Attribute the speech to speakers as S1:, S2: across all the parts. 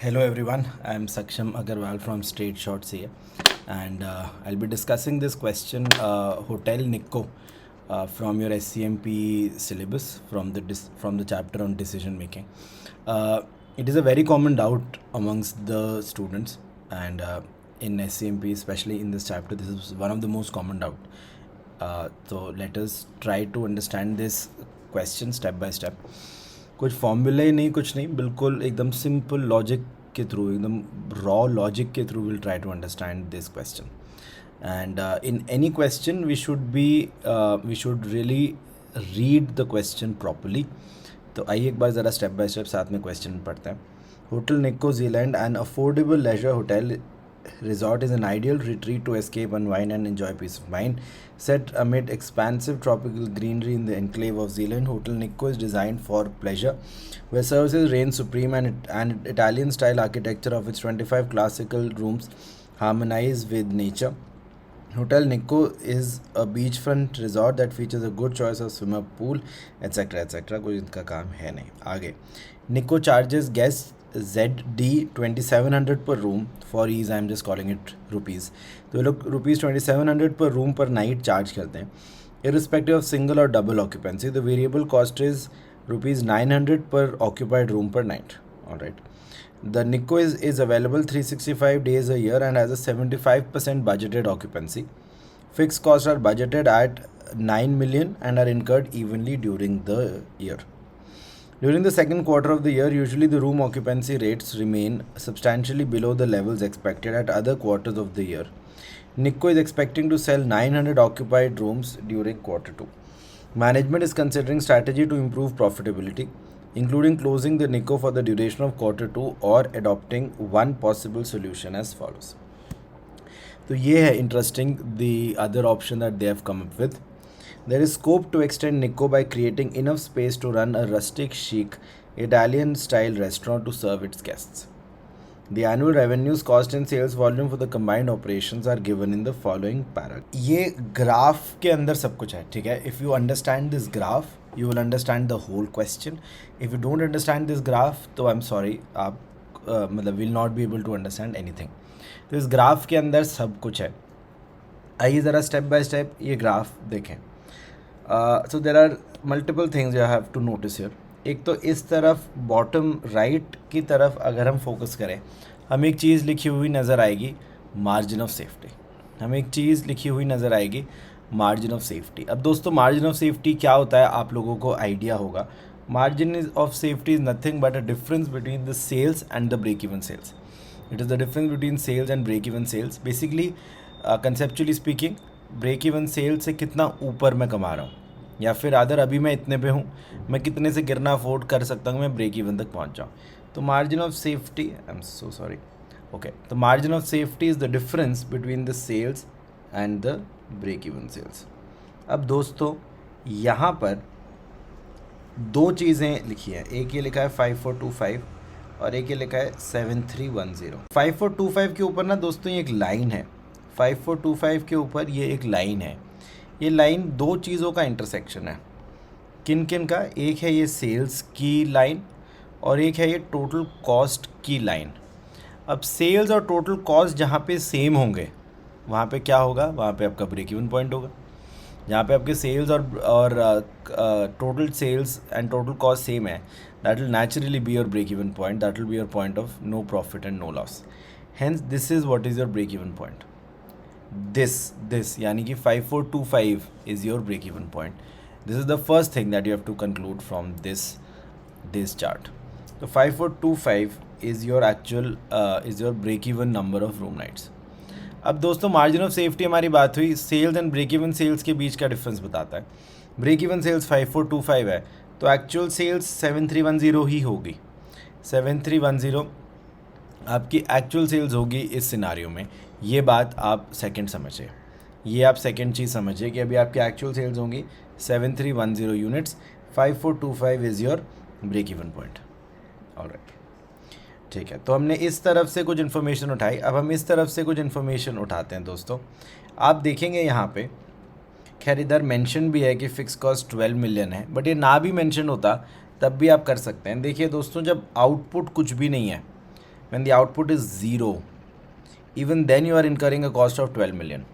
S1: Hello everyone, I am Saksham Agarwal from Straight Shots here, and I'll be discussing this question, Hotel Nikko, from your SCMP syllabus from the chapter on decision making. It is a very common doubt amongst the students, and in SCMP, especially in this chapter, this is one of the most common doubt. So let us try to understand this question step by step. कुछ फॉर्मूले नहीं, कुछ नहीं, बिल्कुल एकदम simple logic के through, एकदम raw logic के through will try to understand this question. And in any question we should really read the question properly. तो आइए एक बार ज़रा स्टेप बाय स्टेप साथ में क्वेश्चन पढ़ते हैं. Hotel Nikko Zealand, an affordable leisure hotel resort is an ideal retreat to escape, unwind and enjoy peace of mind. Set amid expansive tropical greenery in the enclave of Zealand, Hotel Nikko is designed for pleasure, where services reign supreme and Italian-style architecture of its 25 classical rooms harmonize with nature. Hotel Nikko is a beachfront resort that features a good choice of swimmer, pool, etc. etc. कोई इनका काम है नहीं. आगे, Nikko charges guests ZD 2700 per room. For ease I am just calling it rupees. तो ये लोग rupees 2700 per room per night charge करते हैं, irrespective of single or double occupancy. The variable cost is rupees 900 per occupied room per night. Alright. The Nikko is available 365 days a year and has a 75% budgeted occupancy. Fixed costs are budgeted at 9 million and are incurred evenly during the year. During the second quarter of the year, usually the room occupancy rates remain substantially below the levels expected at other quarters of the year. Nikko is expecting to sell 900 occupied rooms during quarter 2. Management is considering strategy to improve profitability, including closing the Nikko for the duration of quarter 2 or adopting one possible solution as follows. So ये है interesting, the other option that they have come up with. There is scope to extend Nikko by creating enough space to run a rustic chic Italian-style restaurant to serve its guests. The annual revenues, cost and sales volume for the combined operations are given in the following paragraph. ये graph के अंदर सब कुछ है, ठीक है. If you understand this graph, you will understand the whole question. If you don't understand this graph, तो I'm sorry, आप मतलब will not be able to understand anything. तो इस ग्राफ के अंदर सब कुछ है. आइए ज़रा स्टेप बाय स्टेप ये ग्राफ देखें. So there are multiple things you have to notice here. एक तो इस तरफ बॉटम राइट की तरफ अगर हम फोकस करें, हमें एक चीज़ लिखी हुई नज़र आएगी, मार्जिन ऑफ सेफ्टी. हमें एक चीज़ लिखी हुई नज़र आएगी, मार्जिन ऑफ सेफ्टी. अब दोस्तों मार्जिन ऑफ सेफ्टी क्या होता है आप लोगों को आइडिया होगा. Margin of safety is nothing but a difference between the sales and the break even sales. It is the difference between sales and break even sales. Basically conceptually speaking, break even sale से कितना ऊपर मैं कमा रहा हूँ, या फिर other अभी मैं इतने पे हूँ, मैं कितने से गिरना अफोर्ड कर सकता हूँ मैं ब्रेक इवन तक पहुँच जाऊँ. तो margin of safety, I am so sorry, okay, तो margin of safety is the difference between the sales and the break even sales. अब दोस्तों यहाँ पर दो चीज़ें लिखी हैं, एक ये लिखा है 5425 और एक ये लिखा है 7310. 5425 के ऊपर ना दोस्तों ये एक लाइन है, 5425 के ऊपर ये एक लाइन है. ये लाइन दो चीज़ों का इंटरसेक्शन है. किन किन का? एक है ये सेल्स की लाइन और एक है ये टोटल कॉस्ट की लाइन. अब सेल्स और टोटल कॉस्ट जहाँ पे सेम होंगे वहाँ पे क्या होगा, वहाँ पे आपका ब्रेक इवन पॉइंट होगा. जहाँ पे आपके सेल्स और total sales and total cost same है, that will naturally be your break even point, that will be your point of no profit and no loss. Hence this is what is your break even point. this यानी कि 5425 is your break even point. This is the first thing that you have to conclude from this chart. So 5425 is your actual is your break even number of room nights. अब दोस्तों margin of safety हमारी बात हुई, sales and break even sales के बीच का difference बताता है. ब्रेक इवन सेल्स 5425 है तो एक्चुअल सेल्स 7310 ही होगी. 7310 आपकी एक्चुअल सेल्स होगी इस सिनारियो में. ये बात आप सेकंड समझिए, ये आप सेकंड चीज़ समझिए कि अभी आपकी एक्चुअल सेल्स होंगी 7310 units. 5425 is your break even point. Alright, ठीक है. तो हमने इस तरफ से कुछ इन्फॉर्मेशन उठाई, अब हम इस तरफ से कुछ इन्फॉर्मेशन उठाते हैं. दोस्तों आप देखेंगे यहाँ पे, खैर इधर मेंशन भी है कि फ़िक्स कॉस्ट 12 मिलियन है, बट ये ना भी मेंशन होता तब भी आप कर सकते हैं. देखिए दोस्तों, जब आउटपुट कुछ भी नहीं है, when the output is 0, even then you are incurring a cost of 12 million.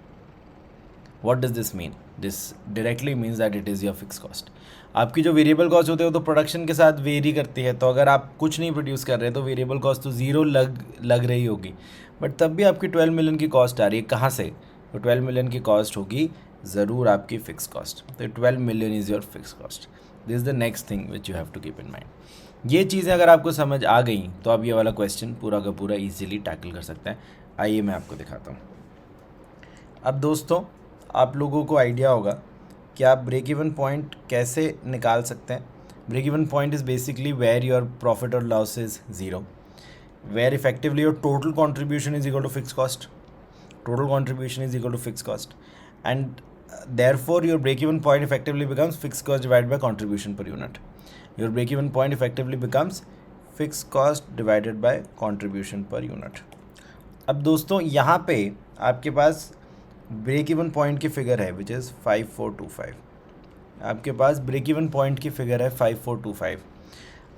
S1: What does this mean? This directly means that it is your fixed cost. आपकी जो वेरिएबल कॉस्ट होते हैं तो प्रोडक्शन के साथ वेरी करती है, तो अगर आप कुछ नहीं प्रोड्यूस कर रहे तो वेरिएबल कॉस्ट तो ज़ीरो लग रही होगी, बट तब भी आपकी 12 मिलियन की कॉस्ट आ रही है. कहाँ से? तो 12 मिलियन की कॉस्ट होगी ज़रूर आपकी फिक्स कॉस्ट. तो 12 million is your fix cost. This is the next thing which you have to keep in mind. ये चीज़ें अगर आपको समझ आ गई तो आप ये वाला क्वेश्चन पूरा का पूरा ईजिली टैकल कर सकते हैं. आइए मैं आपको दिखाता हूँ. अब दोस्तों आप लोगों को आइडिया होगा कि आप ब्रेक इवन पॉइंट कैसे निकाल सकते हैं. Break even point is basically where your profit और loss is zero, where effectively your total contribution is equal to fix cost. Total contribution is equal to fix cost, and therefore your break even point effectively becomes fixed cost divided by contribution per unit. Your break even point effectively becomes fixed cost divided by contribution per unit. अब दोस्तों यहाँ पे आपके पास break even point की figure है which is 5425. आपके पास break even point की figure है 5425.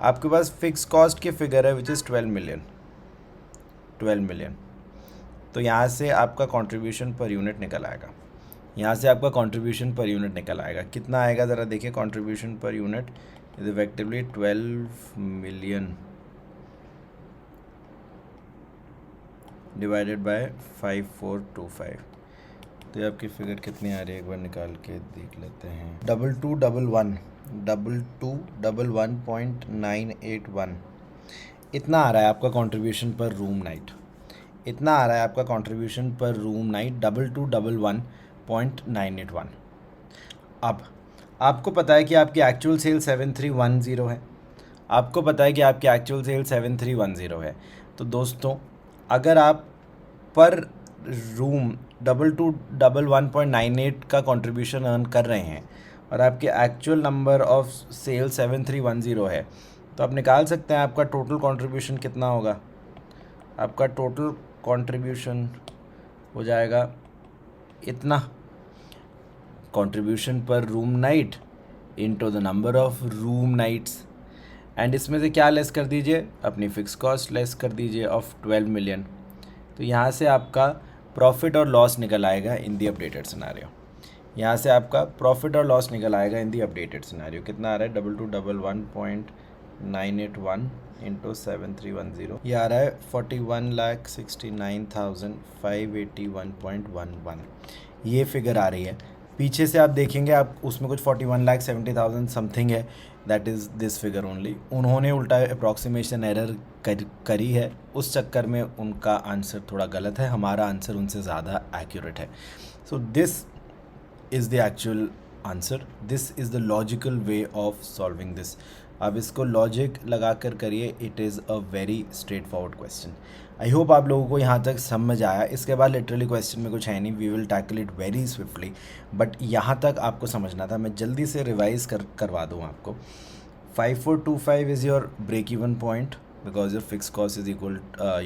S1: आपके पास फिक्स कॉस्ट की फिगर है विच इज़ 12 मिलियन. तो यहाँ से आपका कंट्रीब्यूशन पर यूनिट निकल आएगा. यहाँ से आपका कंट्रीब्यूशन पर यूनिट निकल आएगा. कितना आएगा ज़रा देखिए. Contribution per unit is effectively 12 million divided by 5425. तो ये आपकी फिगर कितनी आ रही है एक बार निकाल के देख लेते हैं. 2211.981 इतना आ रहा है आपका कंट्रीब्यूशन पर रूम नाइट. इतना आ रहा है आपका कंट्रीब्यूशन पर रूम नाइट 2211.981. अब आपको पता है कि आपकी एक्चुअल सेल 7310 है. आपको पता है कि आपकी एक्चुअल सेल 7310 है. तो दोस्तों अगर आप पर रूम 2211.98 का कंट्रीब्यूशन अर्न कर रहे हैं और आपके एक्चुअल नंबर ऑफ सेल 7310 है, तो आप निकाल सकते हैं आपका टोटल कंट्रीब्यूशन कितना होगा. आपका टोटल कंट्रीब्यूशन हो जाएगा इतना. Contribution per room night into the number of room nights, and इसमें से क्या लेस कर दीजिए, अपनी फिक्स कॉस्ट लेस कर दीजिए ऑफ 12 मिलियन. तो यहाँ से आपका प्रॉफिट और लॉस निकल आएगा इन दी अपडेटेड सिनेरियो. यहाँ से आपका प्रॉफिट और लॉस निकल आएगा इन दी अपडेटेड सिनेरियो. कितना आ रहा है 2211.981 इंटू 7310. ये आ रहा है 41,69,581.11. ये फिगर आ रही है. पीछे से आप देखेंगे आप उसमें कुछ 41,70,000 समथिंग है. That is this figure only. उन्होंने उल्टा अप्रॉक्सीमेशन एरर करी है, उस चक्कर में उनका आंसर थोड़ा गलत है. हमारा आंसर उनसे ज़्यादा एक्यूरेट है. So this is the actual answer. This is the logical way of solving this. आप इसको लॉजिक लगा कर करिए. It is a very straight forward question. I hope आप लोगों को यहाँ तक समझ आया. इसके बाद लिटरली क्वेश्चन में कुछ है नहीं. We will tackle it very swiftly, but यहाँ तक आपको समझना था. मैं जल्दी से रिवाइज करवा दूँ आपको. 5425 is your break even point because your fixed cost is equal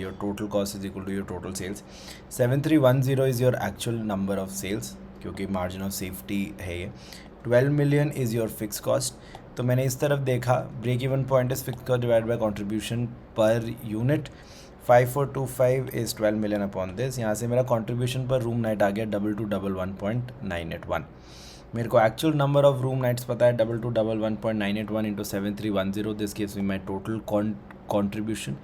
S1: your total cost is equal to your total sales. 7310 is your actual number of sales क्योंकि margin of safety है ये. 12 million is your fixed cost. तो मैंने इस तरफ देखा break even point is fix cost divide by contribution per unit. 5425 is 12 million upon this. यहाँ से मेरा कंट्रीब्यूशन पर रूम नाइट आ गया 2211.981. मेरे को actual number of room nights पता है 2211.981 into 7310. This gives me my total contribution.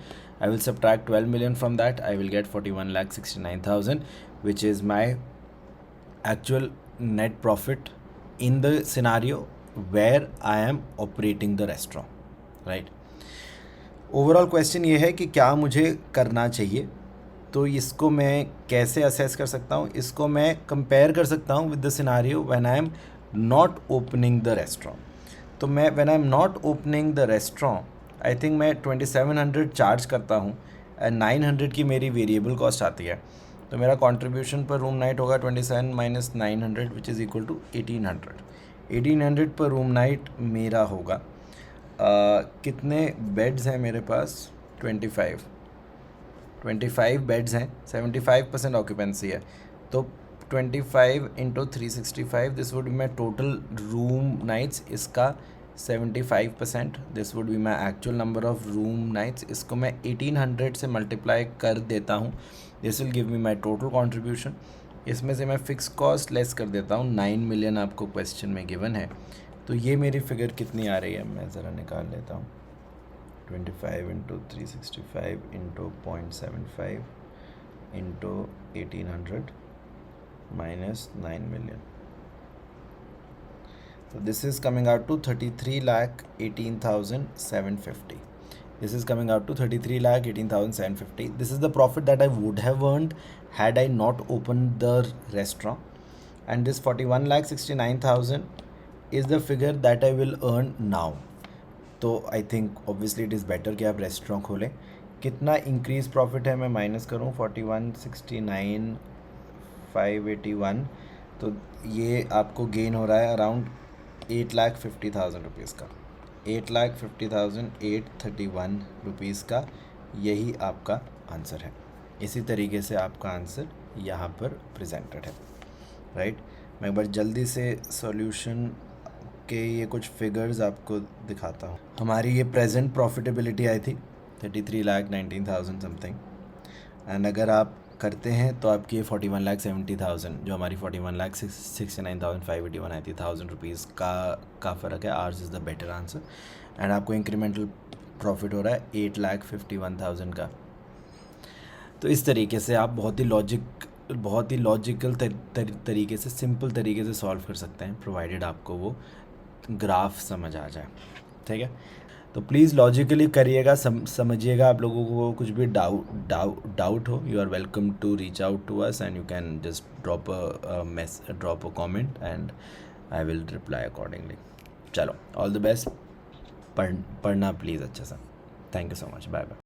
S1: I will subtract 12 million from that. I will get 41,69,000, which is my actual net profit in the scenario where I am operating the restaurant, right? Overall question ये है कि क्या मुझे करना चाहिए. तो इसको मैं कैसे असेस कर सकता हूँ, इसको मैं कंपेयर कर सकता हूँ with the scenario when I am not opening the restaurant. तो मैं when I am not opening the restaurant I think मैं 2700 चार्ज करता हूँ एंड 900 की मेरी वेरिएबल कॉस्ट आती है. तो मेरा कंट्रीब्यूशन पर रूम नाइट होगा 27 minus 900 which is equal to 1800. 1800 पर रूम नाइट मेरा होगा. कितने बेड्स हैं मेरे पास? 25 बेड्स हैं. 75% ऑक्यूपेंसी है. तो 25 into 365 this would be my total room nights. इसका 75%, this would be my actual number of room nights. इसको मैं 1800 से मल्टीप्लाई कर देता हूँ. This will give me my total contribution. इसमें से मैं फ़िक्स कॉस्ट लेस कर देता हूँ. 9 मिलियन आपको क्वेश्चन में गिवन है. तो ये मेरी फिगर कितनी आ रही है, मैं ज़रा निकाल लेता हूँ. 25 into 365 into 0.75 into 1800 minus 9 million. So this is coming out to 33,18,750. This is coming out to 33,18,750. This is the profit that I would have earned had I not opened the restaurant. And this 41,69,000 is the figure that I will earn now. तो I think obviously it is better कि आप restaurant खोलें. कितना increase profit है मैं minus करूँ, 41,69,581. तो ये आपको गेन हो रहा है अराउंड 8,50,000 रुपीज़ का. 8,50,831 रुपीज़ का. यही आपका आंसर है. इसी तरीके से आपका आंसर यहाँ पर प्रेजेंटेड है, राइट. मैं एक बार जल्दी से सॉल्यूशन के ये कुछ फिगर्स आपको दिखाता हूँ. हमारी ये प्रेजेंट प्रॉफिटेबिलिटी आई थी 33,19,000 समथिंग. एंड अगर आप करते हैं तो आपकी ये 41,70,000, जो हमारी 41,69,581 आई थी, 1,000 रुपीज़ का फ़र्क है. Ours is the better answer. And आपको इंक्रीमेंटल प्रॉफिट हो रहा है 8,51,000 का. तो इस तरीके से आप बहुत ही लॉजिकल तरीके से, सिंपल तरीके से सॉल्व कर सकते हैं, प्रोवाइडेड आपको वो ग्राफ समझ आ जाए. ठीक है. तो प्लीज़ लॉजिकली करिएगा, समझिएगा. आप लोगों को कुछ भी डाउट हो, you are welcome to reach out to us and you can just drop a comment and I will reply accordingly. चलो, ऑल द बेस्ट. पढ़ना प्लीज़ अच्छे से. Thank you so much. Bye bye.